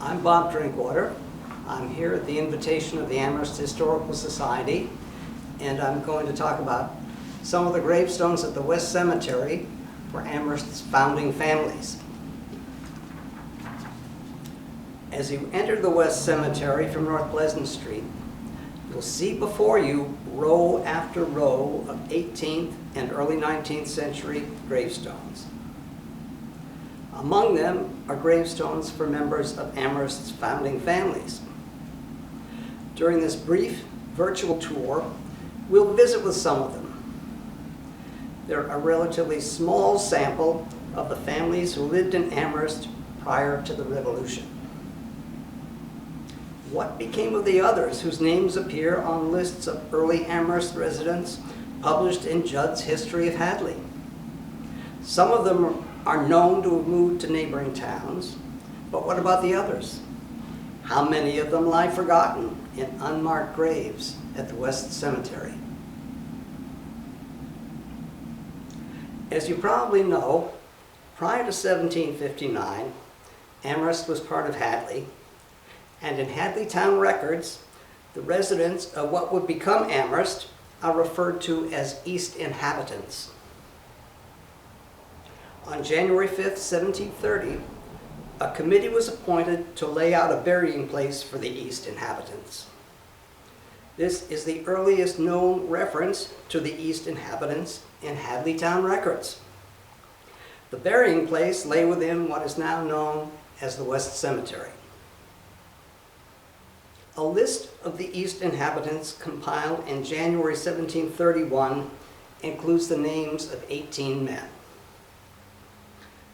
I'm Bob Drinkwater. I'm here at the invitation of the Amherst Historical Society, and I'm going to talk about some of the gravestones at the West Cemetery for Amherst's founding families. As you enter the West Cemetery from North Pleasant Street, you'll see before you row after row of 18th and early 19th century gravestones. Among them are gravestones for members of Amherst's founding families. During this brief virtual tour, we'll visit with some of them. They're a relatively small sample of the families who lived in Amherst prior to the Revolution. What became of the others whose names appear on lists of early Amherst residents published in Judd's History of Hadley? Some of them are known to have moved to neighboring towns, but what about the others? How many of them lie forgotten in unmarked graves at the West Cemetery? As you probably know, prior to 1759, Amherst was part of Hadley, and in Hadley town records, the residents of what would become Amherst are referred to as East inhabitants. On January 5th, 1730, a committee was appointed to lay out a burying place for the East inhabitants. This is the earliest known reference to the East inhabitants in Hadley town records. The burying place lay within what is now known as the West Cemetery. A list of the East inhabitants compiled in January 1731 includes the names of 18 men.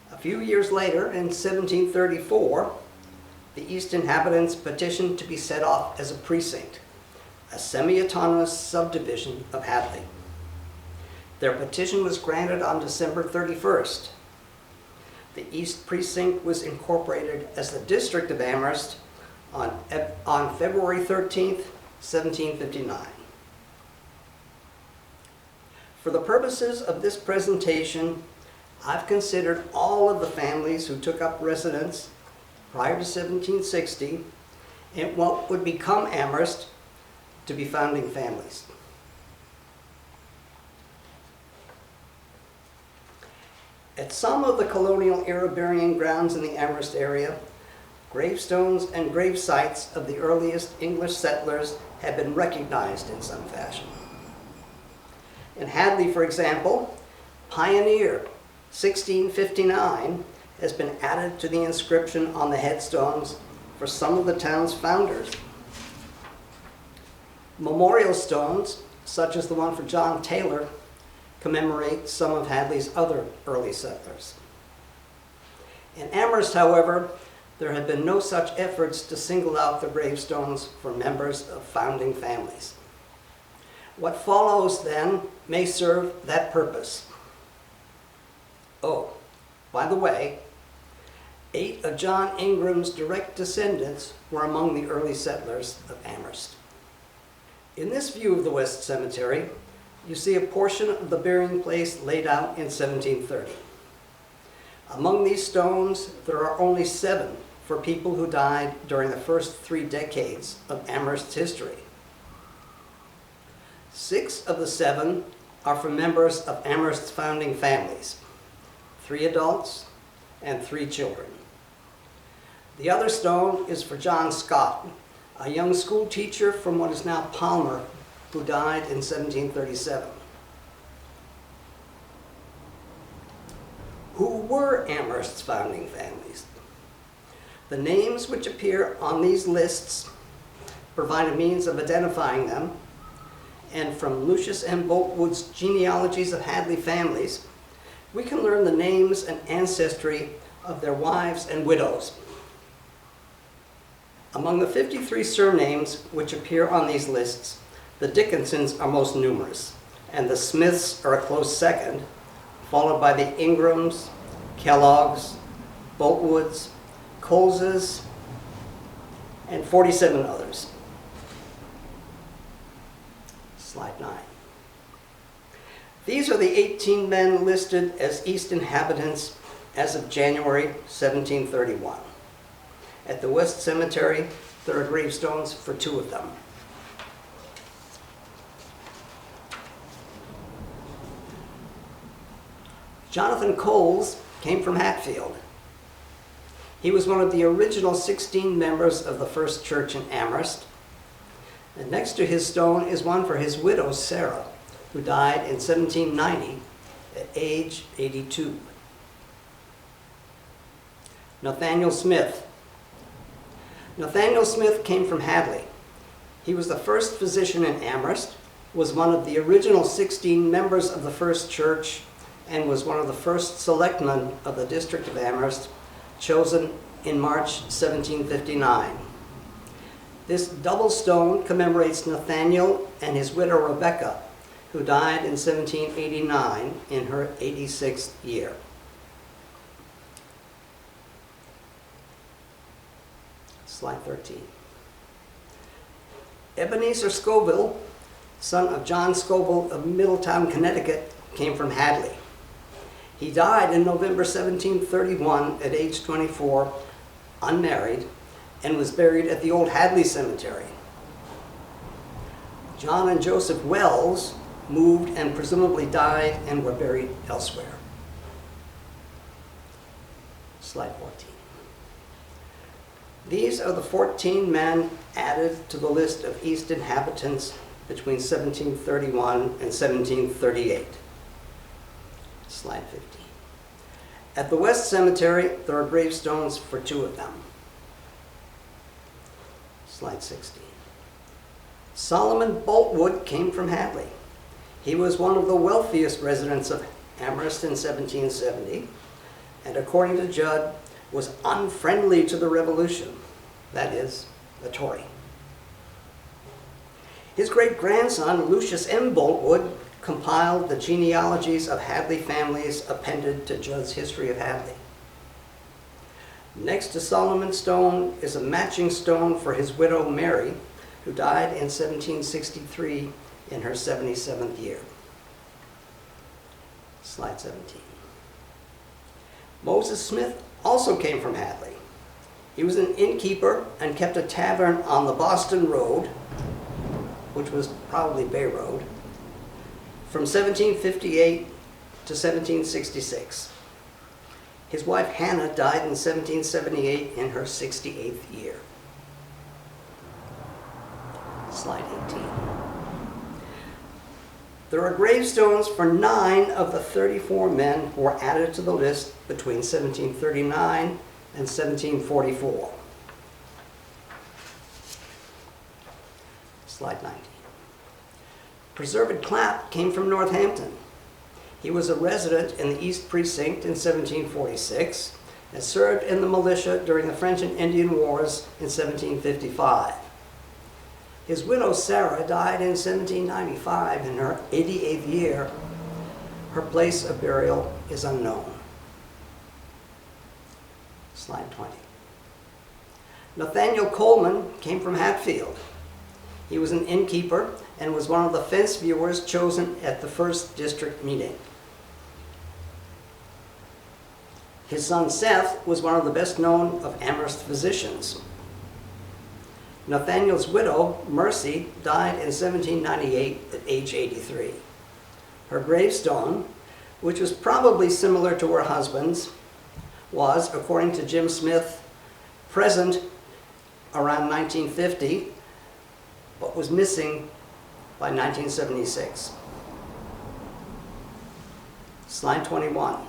A few years later, in 1734, the East inhabitants petitioned to be set off as a precinct, a semi-autonomous subdivision of Hadley. Their petition was granted on December 31st. The East Precinct was incorporated as the District of Amherst on February 13th, 1759. For the purposes of this presentation, I've considered all of the families who took up residence prior to 1760 in what would become Amherst to be founding families. At some of the colonial era burying grounds in the Amherst area, gravestones and grave sites of the earliest English settlers have been recognized in some fashion. In Hadley, for example, Pioneer 1659 has been added to the inscription on the headstones for some of the town's founders. Memorial stones, such as the one for John Taylor, commemorate some of Hadley's other early settlers. In Amherst, however, there have been no such efforts to single out the gravestones for members of founding families. What follows, then, may serve that purpose. Oh, by the way, 8 of John Ingram's direct descendants were among the early settlers of Amherst. In this view of the West Cemetery, you see a portion of the burying place laid out in 1730. Among these stones, there are only 7 for people who died during the first 3 decades of Amherst's history. 6 of the 7 are for members of Amherst's founding families, 3 adults and 3 children. The other stone is for John Scott, a young school teacher from what is now Palmer, who died in 1737. Who were Amherst's founding families? The names which appear on these lists provide a means of identifying them, and from Lucius M. Bulkwood's Genealogies of Hadley Families, we can learn the names and ancestry of their wives and widows. Among the 53 surnames which appear on these lists, the Dickinsons are most numerous, and the Smiths are a close second, followed by the Ingrams, Kelloggs, Bulkwoods, Coleses, and 47 others. Slide 9. These are the 18 men listed as East inhabitants as of January 1731. At the West Cemetery, there are gravestones for 2 of them. Jonathan Coles came from Hatfield. He was one of the original 16 members of the First Church in Amherst. And next to his stone is one for his widow, Sarah, who died in 1790 at age 82. Nathaniel Smith. Nathaniel Smith came from Hadley. He was the first physician in Amherst, was one of the original 16 members of the First Church, and was one of the first selectmen of the District of Amherst, chosen in March 1759. This double stone commemorates Nathaniel and his widow Rebecca, who died in 1789 in her 86th year. Slide 13. Ebenezer Scoville, son of John Scoville of Middletown, Connecticut, came from Hadley. He died in November 1731 at age 24, unmarried, and was buried at the old Hadley Cemetery. John and Joseph Wells moved and presumably died and were buried elsewhere. Slide 14. These are the 14 men added to the list of East inhabitants between 1731 and 1738. Slide 15. At the West Cemetery, there are gravestones for 2 of them. Slide 16. Solomon Bulkwood came from Hadley. He was one of the wealthiest residents of Amherst in 1770, and according to Judd, was unfriendly to the Revolution, that is, a Tory. His great-grandson, Lucius M. Bulkwood, compiled the genealogies of Hadley families appended to Judd's History of Hadley. Next to Solomon's stone is a matching stone for his widow Mary, who died in 1763 in her 77th year. Slide 17. Moses Smith also came from Hadley. He was an innkeeper and kept a tavern on the Boston Road, which was probably Bay Road, from 1758 to 1766. His wife Hannah died in 1778 in her 68th year. Slide 18. There are gravestones for 9 of the 34 men who were added to the list between 1739 and 1744. Slide 19. Preserved Clapp came from Northampton. He was a resident in the East Precinct in 1746 and served in the militia during the French and Indian Wars in 1755. His widow Sarah died in 1795 in her 88th year. Her place of burial is unknown. Slide 20. Nathaniel Coleman came from Hatfield. He was an innkeeper and was one of the fence viewers chosen at the first district meeting. His son Seth was one of the best known of Amherst physicians. Nathaniel's widow, Mercy, died in 1798 at age 83. Her gravestone, which was probably similar to her husband's, was, according to Jim Smith, present around 1950, but was missing by 1976. Slide 21.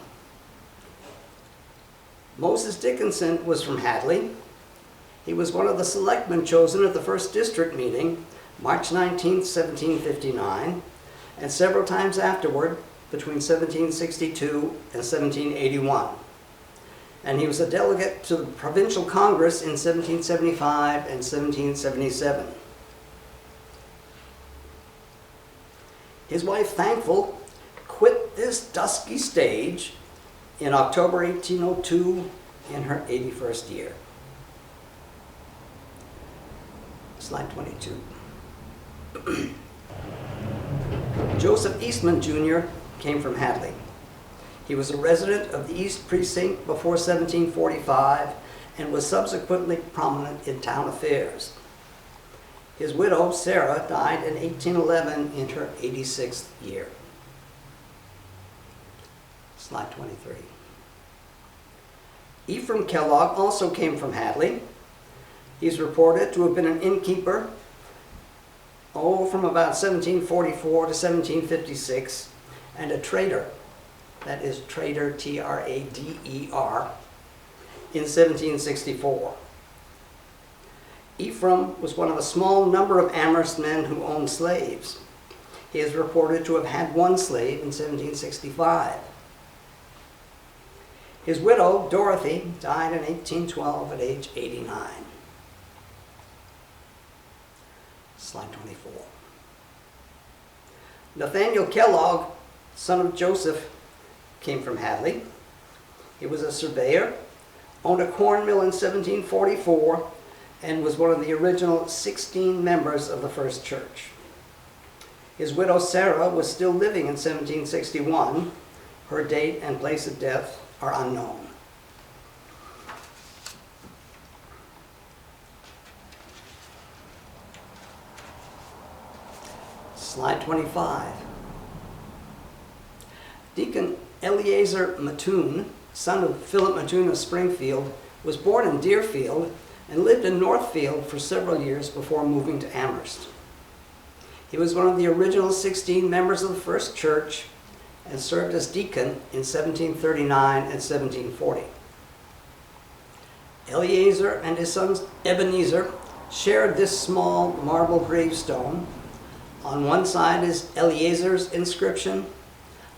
Moses Dickinson was from Hadley. He was one of the selectmen chosen at the first district meeting, March 19, 1759, and several times afterward, between 1762 and 1781. And he was a delegate to the Provincial Congress in 1775 and 1777. His wife, Thankful, quit this dusky stage in October 1802 in her 81st year. Slide 22. Joseph Eastman Jr. came from Hadley. He was a resident of the East Precinct before 1745 and was subsequently prominent in town affairs. His widow, Sarah, died in 1811 in her 86th year. Slide 23. Ephraim Kellogg also came from Hadley. He's reported to have been an innkeeper, from about 1744 to 1756, and a trader, that is trader, T-R-A-D-E-R, in 1764. Ephraim was one of a small number of Amherst men who owned slaves. He is reported to have had one slave in 1765. His widow, Dorothy, died in 1812 at age 89. Slide 24. Nathaniel Kellogg, son of Joseph, came from Hadley. He was a surveyor, owned a corn mill in 1744, and was one of the original 16 members of the first church. His widow Sarah was still living in 1761. Her date and place of death are unknown. Slide 25. Deacon Eliezer Mattoon, son of Philip Mattoon of Springfield, was born in Deerfield and lived in Northfield for several years before moving to Amherst. He was one of the original 16 members of the first church and served as deacon in 1739 and 1740. Eliezer and his son Ebenezer shared this small marble gravestone. On one side is Eliezer's inscription,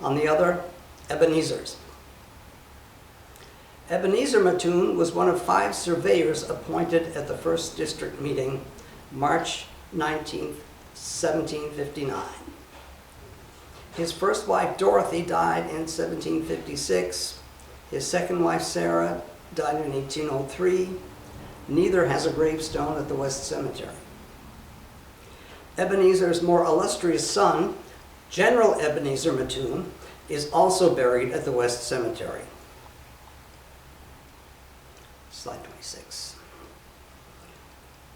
on the other, Ebenezer's. Ebenezer Mattoon was one of 5 surveyors appointed at the first district meeting, March 19, 1759. His first wife, Dorothy, died in 1756. His second wife, Sarah, died in 1803. Neither has a gravestone at the West Cemetery. Ebenezer's more illustrious son, General Ebenezer Mattoon, is also buried at the West Cemetery. Slide 26.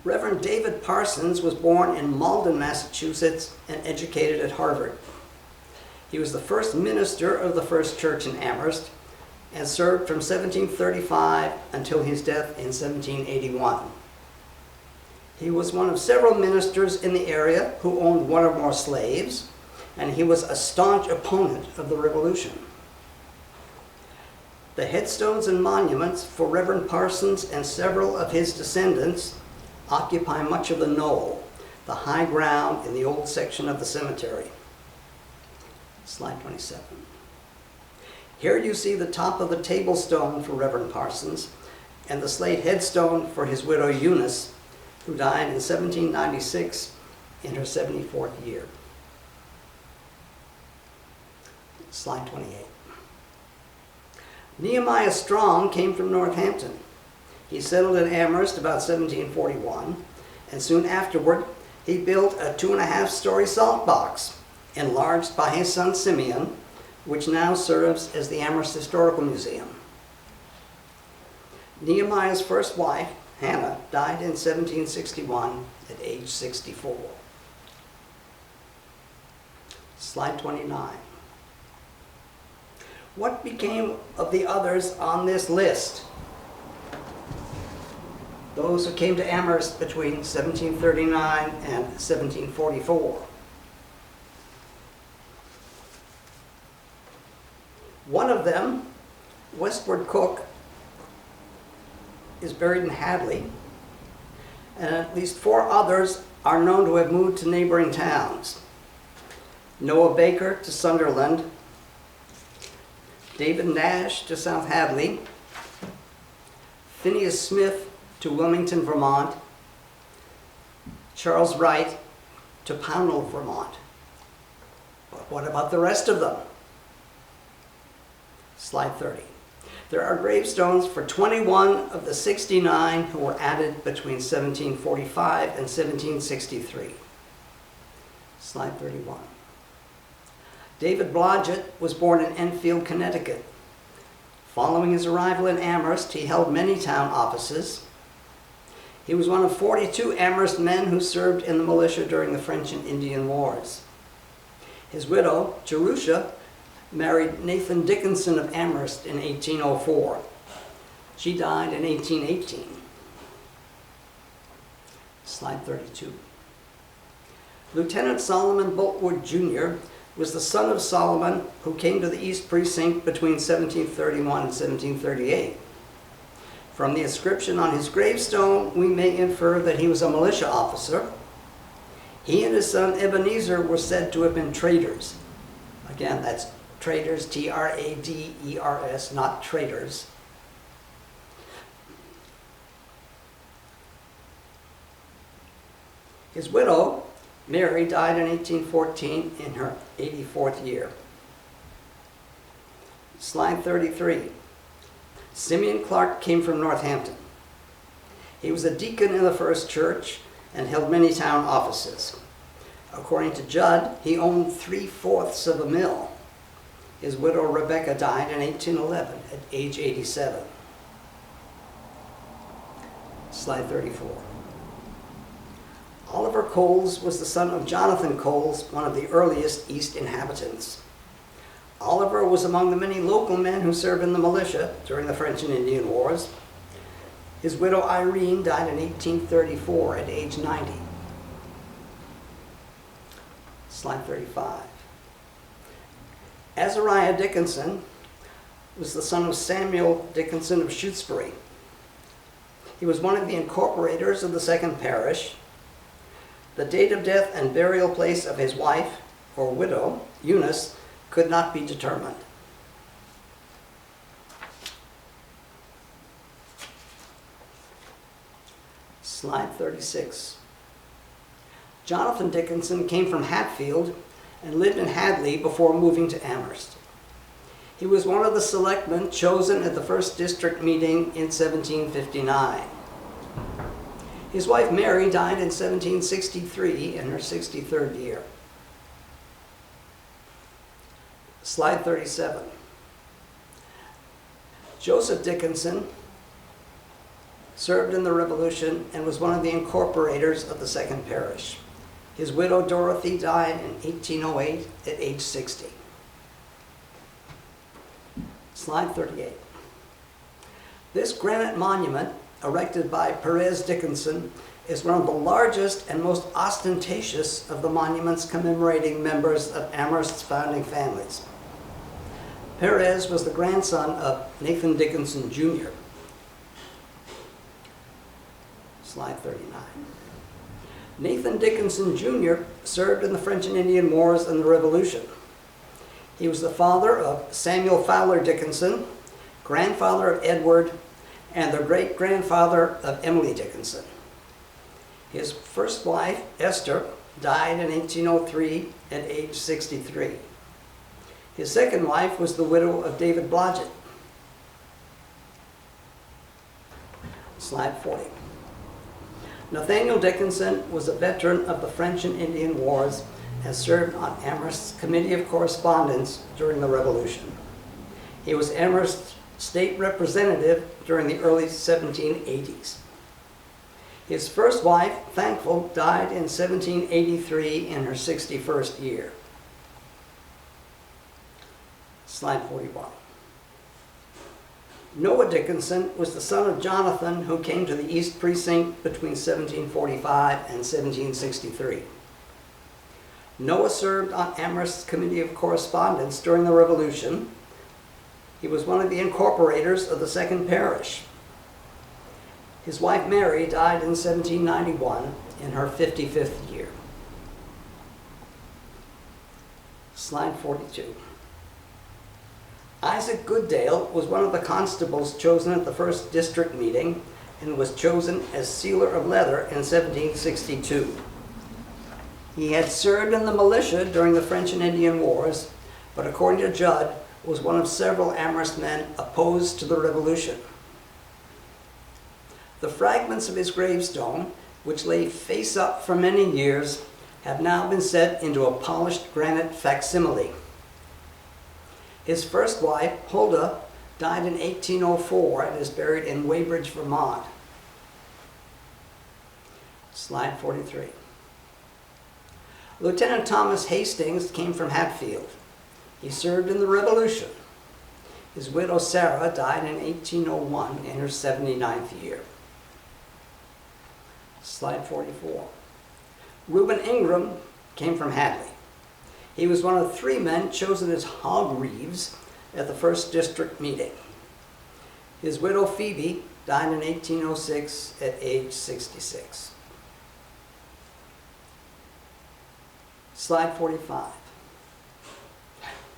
Reverend David Parsons was born in Malden, Massachusetts, and educated at Harvard. He was the first minister of the First Church in Amherst and served from 1735 until his death in 1781. He was one of several ministers in the area who owned one or more slaves, and he was a staunch opponent of the Revolution. The headstones and monuments for Reverend Parsons and several of his descendants occupy much of the knoll, the high ground in the old section of the cemetery. Slide 27. Here you see the top of the table stone for Reverend Parsons and the slate headstone for his widow Eunice, who died in 1796 in her 74th year. Slide 28. Nehemiah Strong came from Northampton. He settled in Amherst about 1741, and soon afterward he built a 2.5-story salt box, enlarged by his son Simeon, which now serves as the Amherst Historical Museum. Nehemiah's first wife, Hannah, died in 1761 at age 64. Slide 29. What became of the others on this list? Those who came to Amherst between 1739 and 1744. One of them, Westward Cook, is buried in Hadley, and at least 4 others are known to have moved to neighboring towns. Noah Baker to Sunderland, David Nash to South Hadley, Phineas Smith to Wilmington, Vermont, Charles Wright to Pownell, Vermont. But what about the rest of them? Slide 30. There are gravestones for 21 of the 69 who were added between 1745 and 1763. Slide 31. David Blodgett was born in Enfield, Connecticut. Following his arrival in Amherst, he held many town offices. He was one of 42 Amherst men who served in the militia during the French and Indian Wars. His widow, Jerusha, married Nathaniel Dickinson of Amherst in 1804. She died in 1818. Slide 32. Lieutenant Solomon Bulkwood, Jr. was the son of Solomon who came to the East Precinct between 1731 and 1738. From the inscription on his gravestone, we may infer that he was a militia officer. He and his son Ebenezer were said to have been traders. Again, that's traders, T-R-A-D-E-R-S, not traitors. His widow, Mary, died in 1814 in her 84th year. Slide 33. Simeon Clark came from Northampton. He was a deacon in the First Church and held many town offices. According to Judd, he owned 3/4 of a mill. His widow Rebecca died in 1811 at age 87. Slide 34. Oliver Coles was the son of Jonathan Coles, one of the earliest East inhabitants. Oliver was among the many local men who served in the militia during the French and Indian Wars. His widow Irene died in 1834 at age 90. Slide 35. Azariah Dickinson was the son of Samuel Dickinson of Shutesbury. He was one of the incorporators of the second parish. The date of death and burial place of his wife, or widow, Eunice, could not be determined. Slide 36. Jonathan Dickinson came from Hatfield and lived in Hadley before moving to Amherst. He was one of the selectmen chosen at the first district meeting in 1759. His wife Mary died in 1763 in her 63rd year. Slide 37. Joseph Dickinson served in the Revolution and was one of the incorporators of the second parish. His widow Dorothy died in 1808 at age 60. Slide 38. This granite monument, erected by Perez Dickinson, is one of the largest and most ostentatious of the monuments commemorating members of Amherst's founding families. Perez was the grandson of Nathaniel Dickinson Jr. Slide 39. Nathan Dickinson Jr. served in the French and Indian Wars and the Revolution. He was the father of Samuel Fowler Dickinson, grandfather of Edward, and the great-grandfather of Emily Dickinson. His first wife, Esther, died in 1803 at age 63. His second wife was the widow of David Blodgett. Slide 40. Nathaniel Dickinson was a veteran of the French and Indian Wars and served on Amherst's Committee of Correspondence during the Revolution. He was Amherst's state representative during the early 1780s. His first wife, Thankful, died in 1783 in her 61st year. Slide 41. Noah Dickinson was the son of Jonathan, who came to the East Precinct between 1745 and 1763. Noah served on Amherst's Committee of Correspondence during the Revolution. He was one of the incorporators of the second parish. His wife Mary died in 1791 in her 55th year. Slide 42. Isaac Goodale was one of the constables chosen at the first district meeting and was chosen as sealer of leather in 1762. He had served in the militia during the French and Indian Wars, but according to Judd, was one of several Amherst men opposed to the Revolution. The fragments of his gravestone, which lay face up for many years, have now been set into a polished granite facsimile. His first wife, Huldah, died in 1804 and is buried in Weybridge, Vermont. Slide 43. Lieutenant Thomas Hastings came from Hatfield. He served in the Revolution. His widow Sarah died in 1801 in her 79th year. Slide 44. Reuben Ingram came from Hadley. He was one of 3 men chosen as hog reeves at the 1st District meeting. His widow Phoebe died in 1806 at age 66. Slide 45.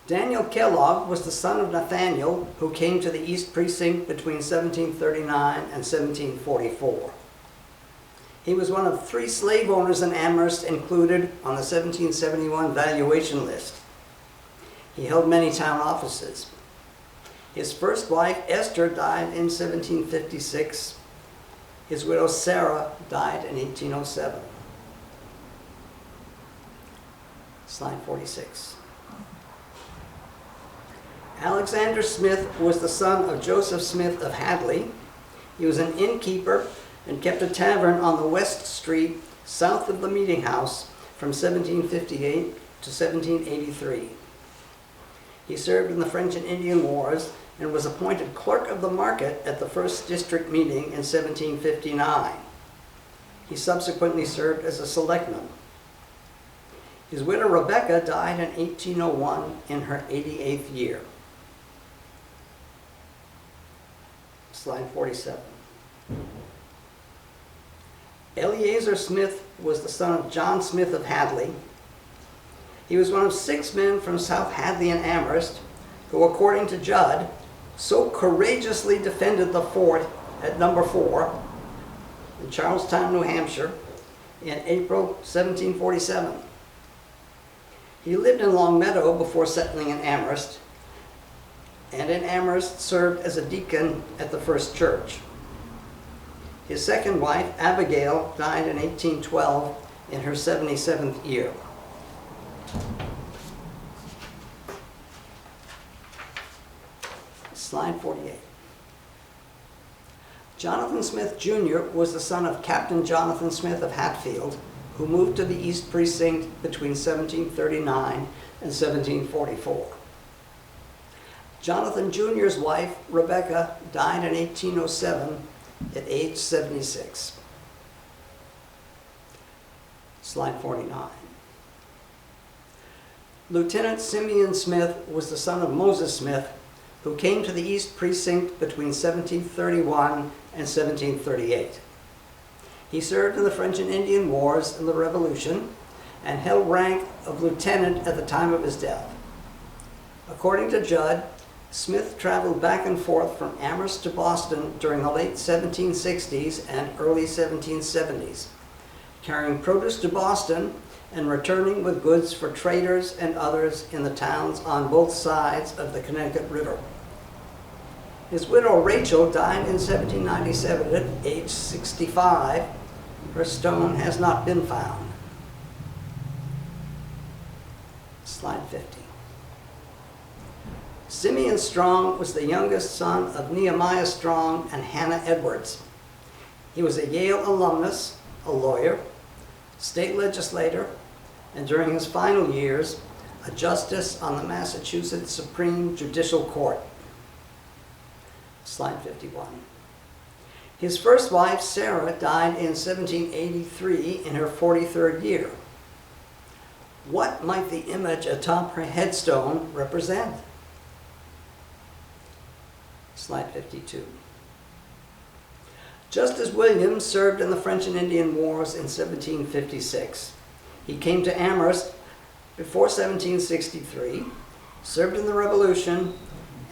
Daniel Kellogg was the son of Nathaniel, who came to the East Precinct between 1739 and 1744. He was one of 3 slave owners in Amherst included on the 1771 valuation list. He held many town offices. His first wife, Esther, died in 1756. His widow, Sarah, died in 1807. Slide 46. Alexander Smith was the son of Joseph Smith of Hadley. He was an innkeeper and kept a tavern on the West Street south of the Meeting House from 1758 to 1783. He served in the French and Indian Wars and was appointed clerk of the market at the 1st District meeting in 1759. He subsequently served as a selectman. His widow Rebecca died in 1801 in her 88th year. Slide 47. Eliezer Smith was the son of John Smith of Hadley. He was one of 6 men from South Hadley and Amherst who, according to Judd, so courageously defended the fort at number 4 in Charlestown, New Hampshire in April 1747. He lived in Long Meadow before settling in Amherst, and in Amherst served as a deacon at the First Church. His second wife, Abigail, died in 1812 in her 77th year. Slide 48. Jonathan Smith Jr. was the son of Captain Jonathan Smith of Hatfield, who moved to the East Precinct between 1739 and 1744. Jonathan Jr.'s wife, Rebecca, died in 1807 at age 76. Slide 49. Lieutenant Simeon Smith was the son of Moses Smith, who came to the East Precinct between 1731 and 1738. He served in the French and Indian Wars and the Revolution and held rank of lieutenant at the time of his death. According to Judd, Smith traveled back and forth from Amherst to Boston during the late 1760s and early 1770s, carrying produce to Boston and returning with goods for traders and others in the towns on both sides of the Connecticut River. His widow Rachel died in 1797 at age 65. Her stone has not been found. Slide 50. Simeon Strong was the youngest son of Nehemiah Strong and Hannah Edwards. He was a Yale alumnus, a lawyer, state legislator, and during his final years, a justice on the Massachusetts Supreme Judicial Court. Slide 51. His first wife, Sarah, died in 1783 in her 43rd year. What might the image atop her headstone represent? Slide 52. Justice Williams served in the French and Indian Wars in 1756. He came to Amherst before 1763, served in the Revolution,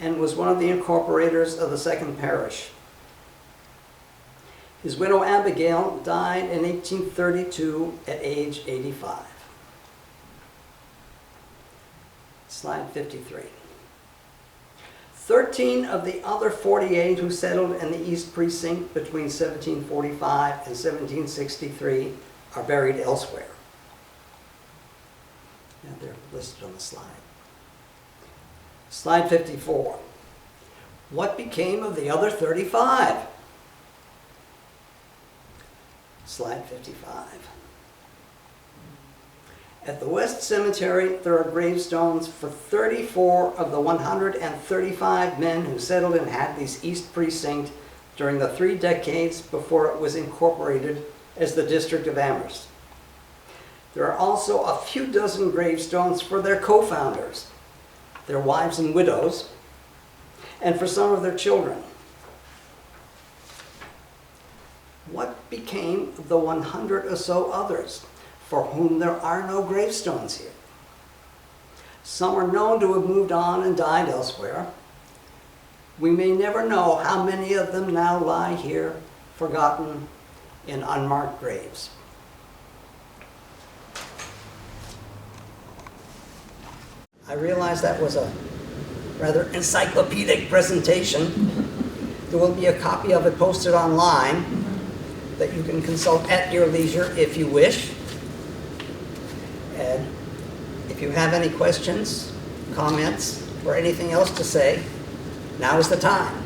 and was one of the incorporators of the Second Parish. His widow Abigail died in 1832 at age 85. Slide 53. 13 of the other 48 who settled in the East Precinct between 1745 and 1763 are buried elsewhere. And they're listed on the slide. Slide 54. What became of the other 35? Slide 55. At the West Cemetery, there are gravestones for 34 of the 135 men who settled in Hadley's East Precinct during the 3 decades before it was incorporated as the District of Amherst. There are also a few dozen gravestones for their co-founders, their wives and widows, and for some of their children. What became of the 100 or so others for whom there are no gravestones here? Some are known to have moved on and died elsewhere. We may never know how many of them now lie here, forgotten in unmarked graves. I realize that was a rather encyclopedic presentation. There will be a copy of it posted online that you can consult at your leisure if you wish. And if you have any questions, comments, or anything else to say, now is the time.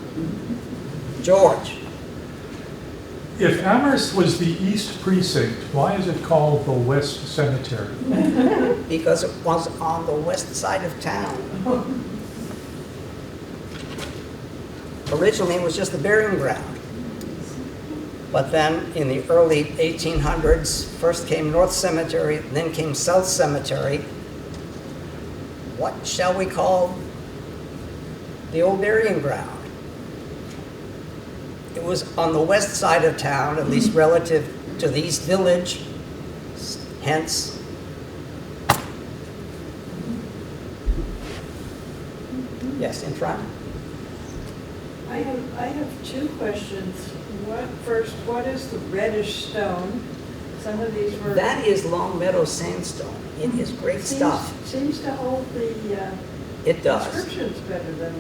George. If Amherst was the East Precinct, why is it called the West Cemetery? Because it was on the west side of town. Originally, it was just the burying ground. But then in the early 1800s, first came North Cemetery, then came South Cemetery. What shall we call the old burying ground? It was on the west side of town, at least relative to the East Village, hence. Yes, in front. I have 2 questions. What is the reddish stone? Some of these were... That is Long Meadow sandstone. It is great stuff. Seems to hold the It does. inscriptions better than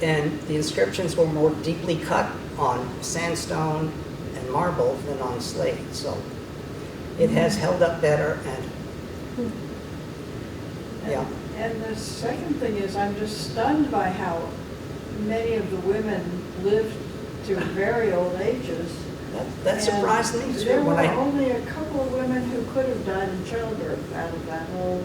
And the inscriptions were more deeply cut on sandstone and marble than on slate. So it has held up better yeah. And the second thing is, I'm just stunned by how many of the women lived to very old ages. That surprised me too. There were only a couple of women who could have died in childbirth out of that whole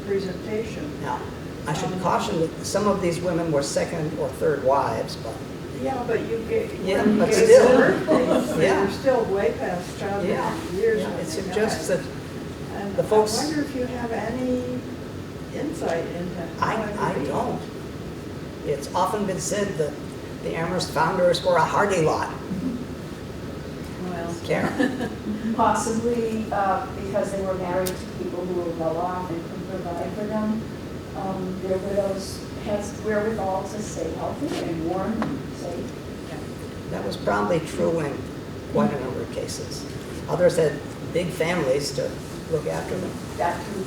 presentation. Now, I should caution that some of these women were 2nd or 3rd wives, but yeah, but you get but still, they're still way past childbirth years. Yeah, it suggests that and the folks. I wonder if you have any insight into. I don't. It's often been said that the Amherst founders were a hardy lot. Well, Karen? Possibly because they were married to people who were well off and could provide for them. Their widows had wherewithal to stay healthy and warm and safe. That was probably true in quite a number of cases. Others had big families to look after them. That too.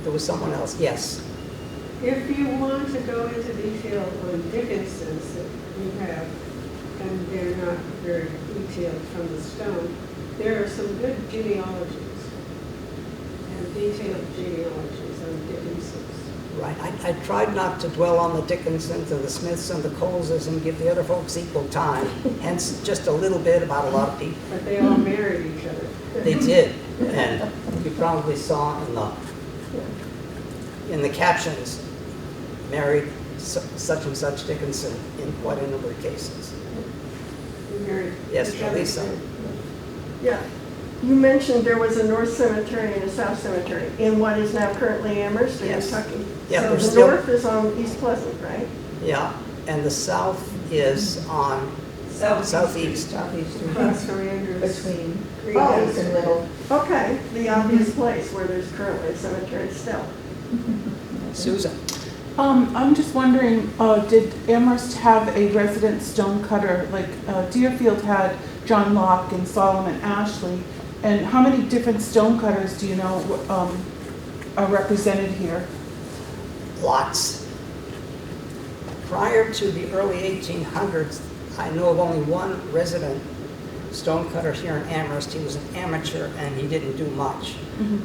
There was someone else, yes. If you want to go into detail on Dickinson's that you have, and they're not very detailed from the stone, there are some good genealogies and detailed genealogies on Dickinson's. Right. I tried not to dwell on the Dickinsons and the Smiths and the Coleses and give the other folks equal time, hence just a little bit about a lot of people. But they all married each other. They did, and you probably saw in the captions, married such and such Dickinson in quite a number of cases. Married Yes, each other. Lisa. Yeah. You mentioned there was a North Cemetery and a South Cemetery in what is now currently Amherst in Yes. Kentucky. Yeah, so there's the still- north is on East Pleasant, right? Yeah, and the south is on southeast. Across from Andrews. Between Oh. Creek and Little. Okay, the obvious place where there's currently a cemetery still. Susan? I'm just wondering, did Amherst have a resident stonecutter, like Deerfield had John Locke and Solomon Ashley, and how many different stonecutters do you know are represented here? Lots. Prior to the early 1800s, I know of only one resident stonecutter here in Amherst. He was an amateur and he didn't do much.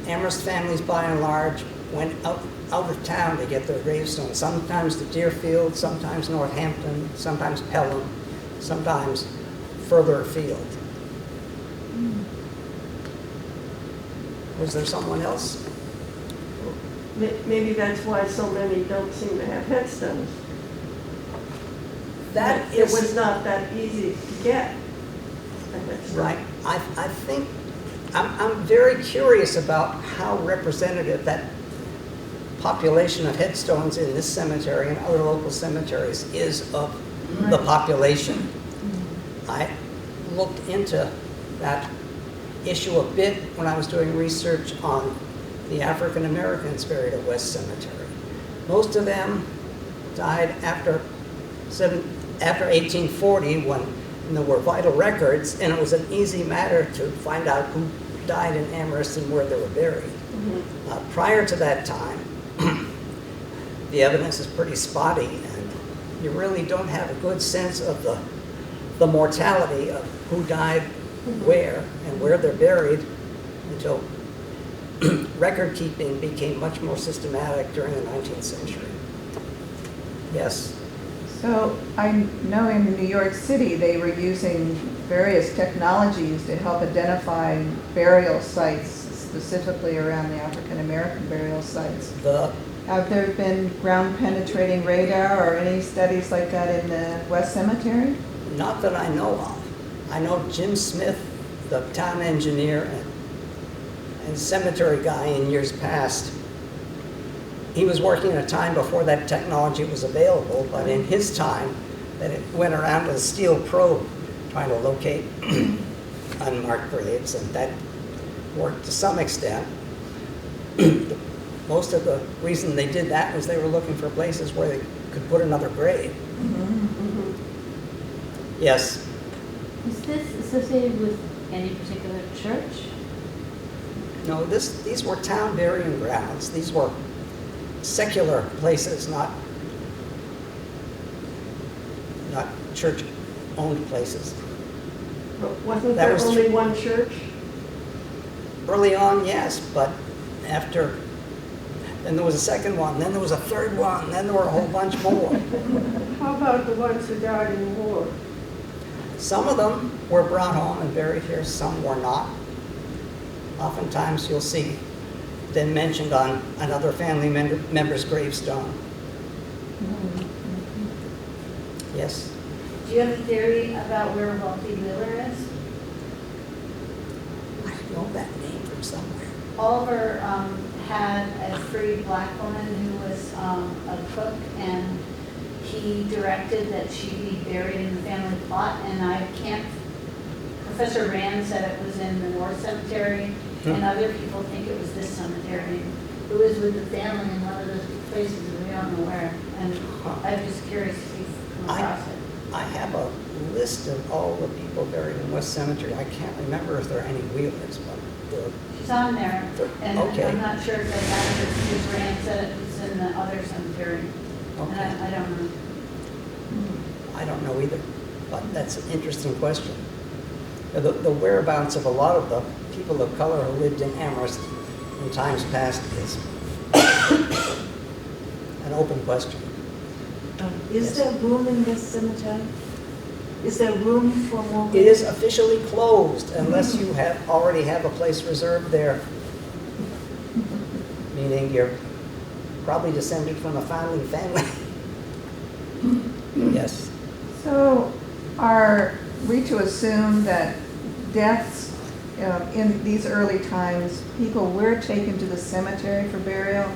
Amherst families, by and large, went out of town to get their gravestones, sometimes to Deerfield, sometimes Northampton, sometimes Pelham, sometimes further afield. Was there someone else? Maybe that's why so many don't seem to have headstones. That It is was not that easy to get a headstone. right. I think I'm very curious about how representative that population of headstones in this cemetery and other local cemeteries is of the population. I looked into that issue a bit when I was doing research on the African Americans buried at West Cemetery. Most of them died after 1840 when there were vital records, and it was an easy matter to find out who died in Amherst and where they were buried. Prior to that time, the evidence is pretty spotty, and you really don't have a good sense of the mortality of who died where and where they're buried until record keeping became much more systematic during the 19th century. Yes? So I know in New York City, they were using various technologies to help identify burial sites, specifically around the African American burial sites. Have there been ground penetrating radar or any studies like that in the West Cemetery? Not that I know of. I know Jim Smith, the town engineer and cemetery guy in years past, he was working at a time before that technology was available, but in his time, that it went around with a steel probe trying to locate unmarked graves, and that worked to some extent. Most of the reason they did that was they were looking for places where they could put another grave. Yes? Is this associated with any particular church? No, these were town burying grounds. These were secular places, not church-owned places. But wasn't That there was only one church? Early on, yes, but after, then there was a second one, then there was a third one, then there were a whole bunch more. How about the ones who died in war? Some of them were brought home and buried here, some were not. Oftentimes you'll see them mentioned on another family member's gravestone. Yes? Do you have a theory about where Wealthy Wheeler is? I know that name from somewhere. Oliver had a free black woman who was a cook, and he directed that she be buried in the family plot, and I can't, Professor Rand said it was in the North Cemetery, and other people think it was this cemetery. It was with the family in one of those places that we don't know where, and I'm just curious if you've come across it. I have a list of all the people buried in West Cemetery. I can't remember if there are any Wheelers, but She's on there, and okay. I'm not sure if that's accurate, because Rand said it was in the other cemetery, and Okay. I don't know. I don't know either, but that's an interesting question. The whereabouts of a lot of the people of color who lived in Amherst in times past is an open question. Is Yes. there room in this cemetery? Is there room for more? It is officially closed unless you already have a place reserved there, meaning you're probably descended from a founding family. Yes. So are we to assume that deaths in these early times, people were taken to the cemetery for burial?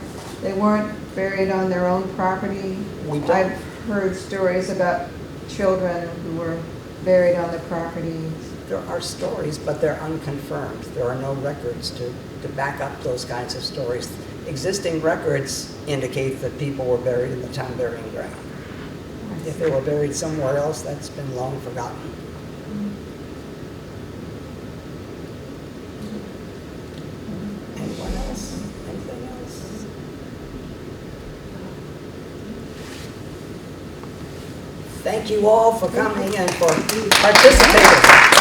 They weren't buried on their own property? We don't. I've heard stories about children who were buried on the property. There are stories, but they're unconfirmed. There are no records to back up those kinds of stories. Existing records indicate that people were buried in the town burying ground. If they were buried somewhere else, that's been long forgotten. Anyone else? Anything else? Thank you all for coming and for participating.